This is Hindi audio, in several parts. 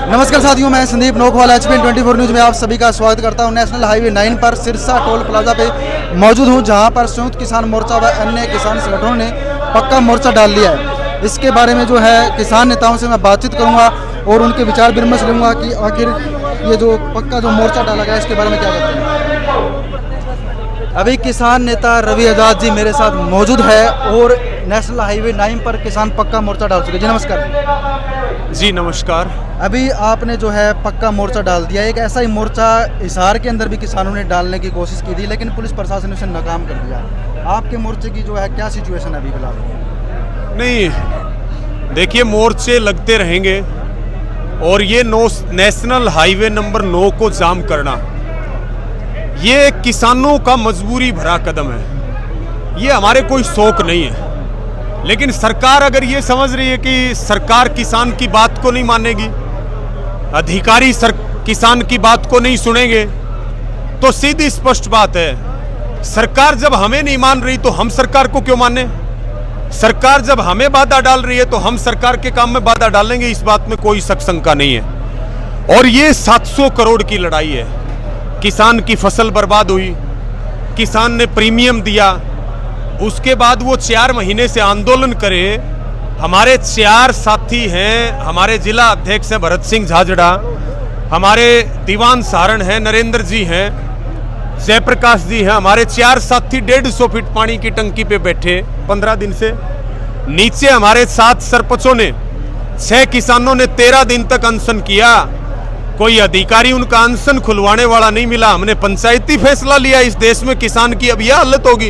नमस्कार साथियों, मैं संदीप नोखवाला HPN 24 न्यूज़ में आप सभी का स्वागत करता हूं। नेशनल हाईवे 9 पर सिरसा टोल प्लाजा पे मौजूद हूं, जहां पर संयुक्त किसान मोर्चा व अन्य किसान संगठनों ने पक्का मोर्चा डाल लिया है। इसके बारे में जो है किसान नेताओं से मैं बातचीत करूंगा और उनके विचार विमर्श लूँगा कि आखिर ये जो पक्का जो मोर्चा डाला गया इसके बारे में क्या कहते हैं। अभी किसान नेता रवि आजाद जी मेरे साथ मौजूद है और नेशनल हाईवे 9 पर किसान पक्का मोर्चा डाल चुके। जी नमस्कार। जी नमस्कार। अभी आपने जो है पक्का मोर्चा डाल दिया। एक ऐसा ही मोर्चा हिसार के अंदर भी किसानों ने डालने की कोशिश की थी, लेकिन पुलिस प्रशासन ने उसे नाकाम कर दिया। आपके मोर्चे की जो है क्या सिचुएशन है अभी फिलहाल? नहीं, देखिए, मोर्चे लगते रहेंगे और ये नेशनल हाईवे नंबर 9 को जाम करना ये किसानों का मजबूरी भरा कदम है। ये हमारे कोई शौक नहीं है, लेकिन सरकार अगर ये समझ रही है कि सरकार किसान की बात को नहीं मानेगी, अधिकारी किसान की बात को नहीं सुनेंगे, तो सीधी स्पष्ट बात है, सरकार जब हमें नहीं मान रही तो हम सरकार को क्यों माने? सरकार जब हमें बाधा डाल रही है तो हम सरकार के काम में बाधा डालेंगे, इस बात में कोई शक शंका नहीं है। और ये 700 करोड़ की लड़ाई है। किसान की फसल बर्बाद हुई, किसान ने प्रीमियम दिया, उसके बाद वो 4 महीने से आंदोलन करे। हमारे 4 साथी हैं, हमारे जिला अध्यक्ष हैं भरत सिंह झाझड़ा, हमारे दीवान सहारण हैं नरेंद्र जी हैं, जयप्रकाश जी हैं, हमारे 4 साथी 150 फीट पानी की टंकी पे बैठे 15 दिन से। नीचे हमारे 7 सरपंचों ने, 6 किसानों ने 13 दिन तक अनशन किया। कोई अधिकारी उनका अनशन खुलवाने वाला नहीं मिला। हमने पंचायती फैसला लिया। इस देश में किसान की अब यह हालत होगी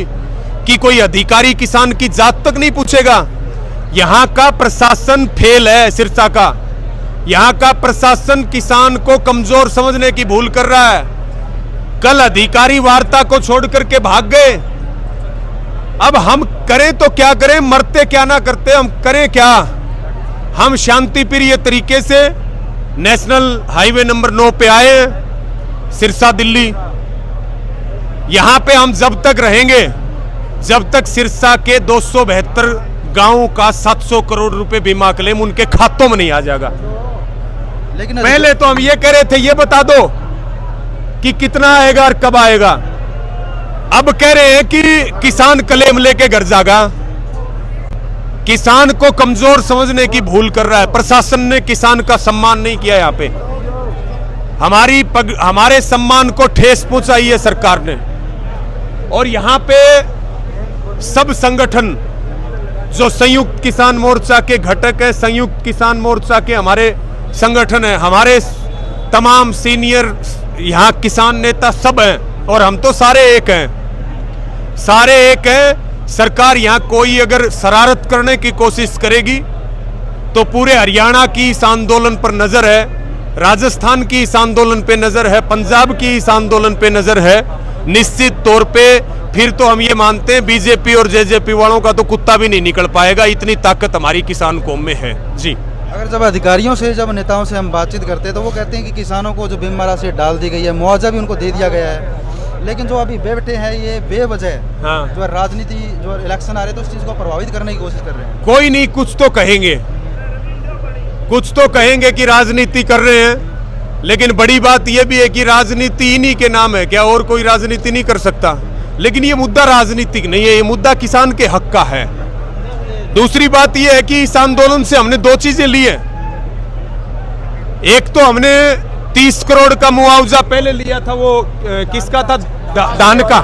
कि कोई अधिकारी किसान की जात तक नहीं पूछेगा। यहाँ का प्रशासन फेल है। सिरसा का यहाँ का प्रशासन किसान को कमजोर समझने की भूल कर रहा है। कल अधिकारी वार्ता को छोड़ करके भाग गए। अब हम करें तो क्या करें, मरते क्या ना करते, हम करें क्या? हम शांतिप्रिय तरीके से नेशनल हाईवे नंबर 9 पे आए, सिरसा दिल्ली। यहां पे हम जब तक रहेंगे जब तक सिरसा के 272 गांवों का 700 करोड़ रुपए बीमा क्लेम उनके खातों में नहीं आ जाएगा। लेकिन पहले तो हम ये कह रहे थे, ये बता दो कि कितना आएगा और कब आएगा। अब कह रहे हैं कि किसान क्लेम लेके घर जाएगा। किसान को कमजोर समझने की भूल कर रहा है। प्रशासन ने किसान का सम्मान नहीं किया। यहाँ पे हमारे सम्मान को ठेस पहुंचाई है सरकार ने। और यहाँ पे सब संगठन जो संयुक्त किसान मोर्चा के घटक है, संयुक्त किसान मोर्चा के हमारे संगठन है, हमारे तमाम सीनियर यहाँ किसान नेता सब हैं और हम तो सारे एक हैं, सारे एक हैं। सरकार यहाँ कोई अगर शरारत करने की कोशिश करेगी तो पूरे हरियाणा की इस आंदोलन पर नजर है, राजस्थान की इस आंदोलन पे नजर है, पंजाब की इस आंदोलन पे नजर है। निश्चित तौर पे फिर तो हम ये मानते हैं बीजेपी और जेजेपी वालों का तो कुत्ता भी नहीं निकल पाएगा। इतनी ताकत हमारी किसान कौम में है। जी, अगर जब अधिकारियों से, जब नेताओं से हम बातचीत करते हैं तो वो कहते हैं कि किसानों को जो बीमा राशि डाल दी गई है, मुआवजा भी उनको दे दिया गया है, लेकिन जो अभी बैठे हैं ये बेवजह जो राजनीति, जो इलेक्शन आ रहे हैं तो उस चीज को प्रभावित करने की कोशिश कर रहे हैं। कोई नहीं, कुछ तो कहेंगे, कुछ तो कहेंगे कि राजनीति कर रहे हैं, लेकिन बड़ी बात यह भी है कि राजनीति इन्हीं के नाम है क्या? और कोई राजनीति नहीं कर सकता। लेकिन ये मुद्दा राजनीतिक नहीं है, ये मुद्दा किसान के हक का है। दूसरी बात यह है कि इस आंदोलन से हमने 2 चीजें ली है। एक तो हमने 30 करोड़ का मुआवजा पहले लिया था, वो किसका था? धान का।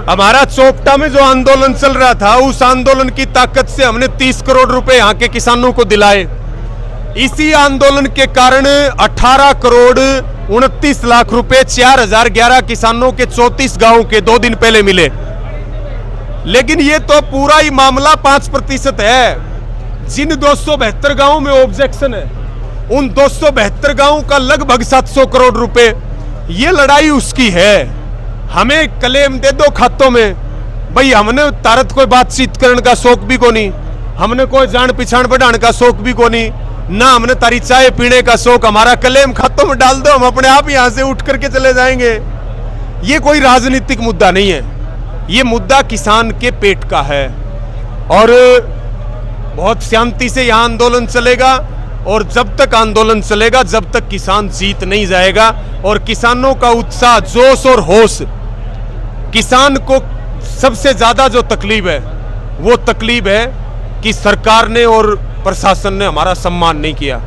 हमारा चोपटा में जो आंदोलन चल रहा था, उस आंदोलन की ताकत से हमने 30 करोड़ रुपए यहाँ के किसानों को दिलाए। इसी आंदोलन के कारण 18 करोड़ 29 लाख रुपए 4011 किसानों के 34 गांवों के 2 दिन पहले मिले। लेकिन ये तो पूरा ही मामला 5% है। जिन 272 गांवों में ऑब्जेक्शन है, उन 272 गांवों का लगभग 700 करोड़ रुपए, ये लड़ाई उसकी है। हमें क्लेम दे दो खातों में। भाई हमने तारत कोई बातचीत करने का शौक भी को नहीं, हमने कोई जान पिछाण बढ़ाने का शौक भी को नहीं, ना हमने तारी चाय पीने का शौक। हमारा क्लेम खातों में डाल दो, हम अपने आप यहां से उठ करके चले जाएंगे। ये कोई राजनीतिक मुद्दा नहीं है, ये मुद्दा किसान के पेट का है। और बहुत शांति से यहाँ आंदोलन चलेगा और जब तक आंदोलन चलेगा, जब तक किसान जीत नहीं जाएगा। और किसानों का उत्साह, जोश और होश, किसान को सबसे ज्यादा जो तकलीफ है वो तकलीफ है कि सरकार ने और प्रशासन ने हमारा सम्मान नहीं किया।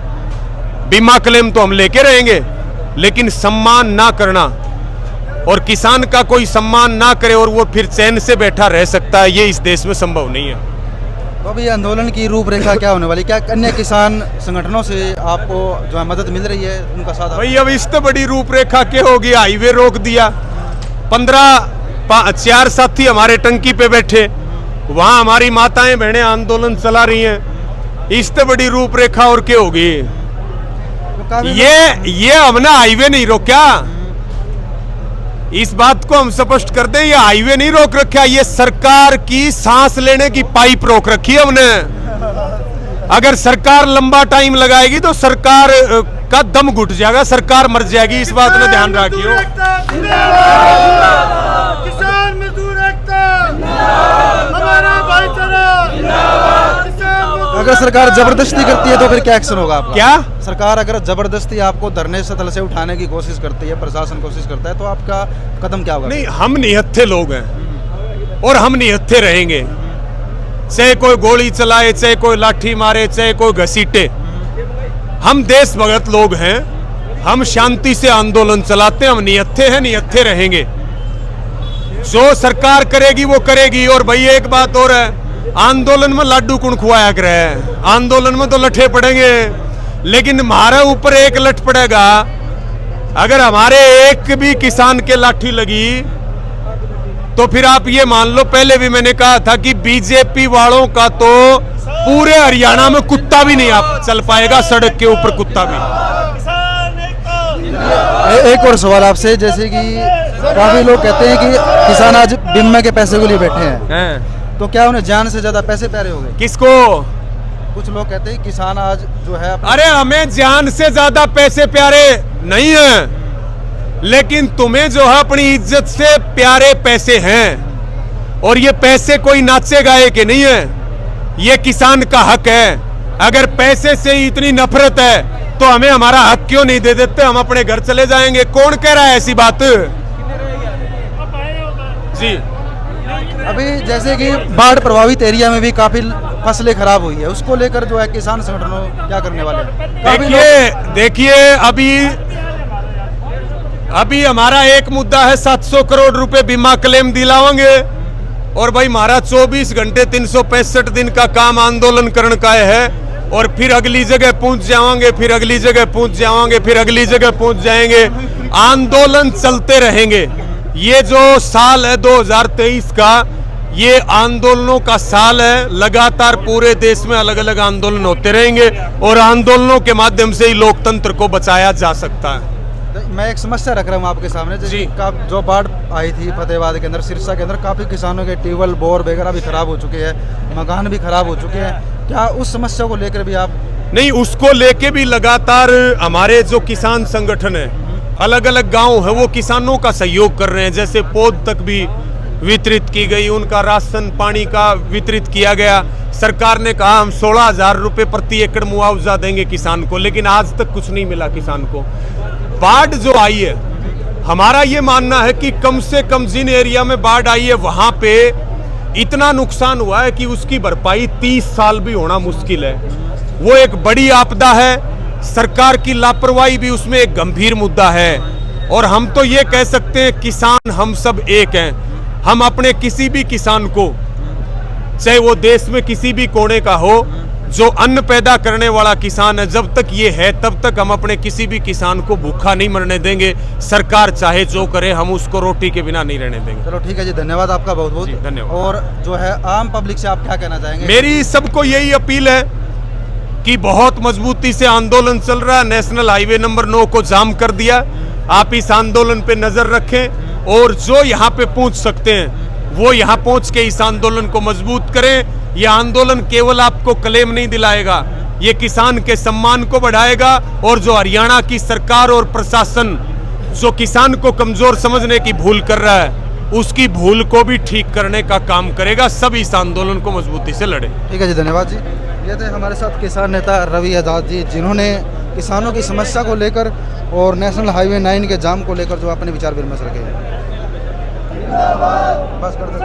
बीमा क्लेम तो हम लेके रहेंगे, लेकिन सम्मान ना करना और किसान का कोई सम्मान ना करे और वो फिर चैन से बैठा रह सकता है, ये इस देश में संभव नहीं है। तो अभी आंदोलन की रूपरेखा क्या होने वाली, क्या अन्य किसान संगठनों से आपको जो है मदद मिल रही है, उनका साथ? भाई अब इससे बड़ी रूपरेखा क्या होगी? हाईवे रोक दिया, 4 साथी हमारे टंकी पे बैठे, वहां हमारी माताएं बहनें आंदोलन चला रही हैं। इससे बड़ी रूपरेखा और क्या होगी? ये हमने हाईवे नहीं रोका, इस बात को हम स्पष्ट कर दें, ये हाईवे नहीं रोक रखा, ये सरकार की सांस लेने की पाइप रोक रखी है हमने। अगर सरकार लंबा टाइम लगाएगी तो सरकार का दम घुट जाएगा, सरकार मर जाएगी, इस बात में ध्यान रखियो। किसान मजदूर एकता, हमारा भाईचारा। अगर सरकार जबरदस्ती करती है तो फिर क्या एक्शन होगा आपका? क्या? सरकार अगर जबरदस्ती आपको धरने से तल से उठाने की कोशिश करती है, प्रशासन कोशिश करता है, तो आपका कदम क्या होगा? नहीं, हम निहत्थे लोग हैं और हम निहत्थे रहेंगे, चाहे कोई गोली चलाए, चाहे कोई लाठी मारे, चाहे कोई घसीटे। हम देशभगत लोग हैं, हम शांति से आंदोलन चलाते हैं, हम निहत्थे हैं, निहत्थे रहेंगे। जो सरकार करेगी वो करेगी। और भाई एक बात और है, आंदोलन में लाडू कौन खुआया करे? आंदोलन में तो लठे पड़ेंगे, लेकिन हमारे ऊपर एक लठ पड़ेगा। अगर हमारे एक भी किसान के लाठी लगी तो फिर आप ये मान लो, पहले भी मैंने कहा था कि बीजेपी वालों का तो पूरे हरियाणा में कुत्ता भी नहीं आप चल पाएगा, सड़क के ऊपर कुत्ता भी। एक और सवाल आपसे, जैसे कि काफी लोग कहते हैं कि किसान आज बीमा के पैसे को लिए बैठे हैं, तो क्या उन्हें जान से ज्यादा पैसे प्यारे हो गए? किसको? कुछ लोग कहते हैं किसान आज जो है अरे हमें जान से ज्यादा पैसे प्यारे नहीं है, लेकिन तुम्हें जो है अपनी इज्जत से प्यारे पैसे हैं। और ये पैसे कोई नाचे गाए के नहीं है, ये किसान का हक है। अगर पैसे से ही इतनी नफरत है तो हमें हमारा हक क्यों नहीं दे देते? हम अपने घर चले जाएंगे। कौन कह रहा है ऐसी बात? जी, अभी जैसे कि बाढ़ प्रभावित एरिया में भी काफी फसलें खराब हुई है, उसको लेकर जो है किसान संगठनों क्या करने वाले हैं? देखिए अभी हमारा एक मुद्दा है, 700 करोड़ रुपए बीमा क्लेम दिलाओगे। और भाई हमारा 24 घंटे 365 दिन का काम आंदोलन करने का है। और फिर अगली जगह पहुंच जाओगे, फिर अगली जगह पहुंच जाओगे, फिर अगली जगह पहुंच जाएंगे। आंदोलन चलते रहेंगे। ये जो साल है 2023 का, ये आंदोलनों का साल है। लगातार पूरे देश में अलग अलग आंदोलन होते रहेंगे और आंदोलनों के माध्यम से ही लोकतंत्र को बचाया जा सकता है। मैं एक समस्या रख रहा हूँ आपके सामने, जी। जो बाढ़ आई थी फतेहाबाद के अंदर, सिरसा के अंदर, काफी किसानों के ट्यूबवेल, बोर वगैरह भी खराब हो चुके हैं, मकान भी खराब हो चुके हैं। क्या उस समस्या को लेकर भी आप? नहीं, उसको लेके भी लगातार हमारे जो किसान संगठन है, अलग अलग गांव है, वो किसानों का सहयोग कर रहे हैं। जैसे पौध तक भी वितरित की गई, उनका राशन पानी का वितरित किया गया। सरकार ने कहा हम 16,000 रुपये प्रति एकड़ मुआवजा देंगे किसान को, लेकिन आज तक कुछ नहीं मिला किसान को। बाढ़ जो आई है, हमारा ये मानना है कि कम से कम जिन एरिया में बाढ़ आई है वहां पे इतना नुकसान हुआ है कि उसकी भरपाई 30 साल भी होना मुश्किल है। वो एक बड़ी आपदा है। सरकार की लापरवाही भी उसमें एक गंभीर मुद्दा है। और हम तो ये कह सकते हैं, किसान हम सब एक हैं। हम अपने किसी भी किसान को, चाहे वो देश में किसी भी कोने का हो, जो अन्न पैदा करने वाला किसान है, जब तक ये है तब तक हम अपने किसी भी किसान को भूखा नहीं मरने देंगे। सरकार चाहे जो करे, हम उसको रोटी के बिना नहीं रहने देंगे। चलो ठीक है जी, धन्यवाद आपका बहुत बहुत। जी, धन्यवाद। और जो है आम पब्लिक से आप क्या कहना चाहेंगे? मेरी सबको यही अपील है कि बहुत मजबूती से आंदोलन चल रहा है। नेशनल हाईवे नंबर 9 को जाम कर दिया। आप इस आंदोलन पे नजर रखें और जो यहाँ पे पहुंच सकते हैं वो यहाँ पहुंच के इस आंदोलन को मजबूत करें। ये आंदोलन केवल आपको क्लेम नहीं दिलाएगा, ये किसान के सम्मान को बढ़ाएगा। और जो हरियाणा की सरकार और प्रशासन जो किसान को कमजोर समझने की भूल कर रहा है, उसकी भूल को भी ठीक करने का काम करेगा। सब इस आंदोलन को मजबूती से लड़े। ठीक है जी, धन्यवाद जी। ये थे हमारे साथ किसान नेता रवि आज़ाद जी, जिन्होंने किसानों की समस्या को लेकर और नेशनल हाईवे 9 के जाम को लेकर जो अपने विचार विमर्श रखे हैं। बस कर दो।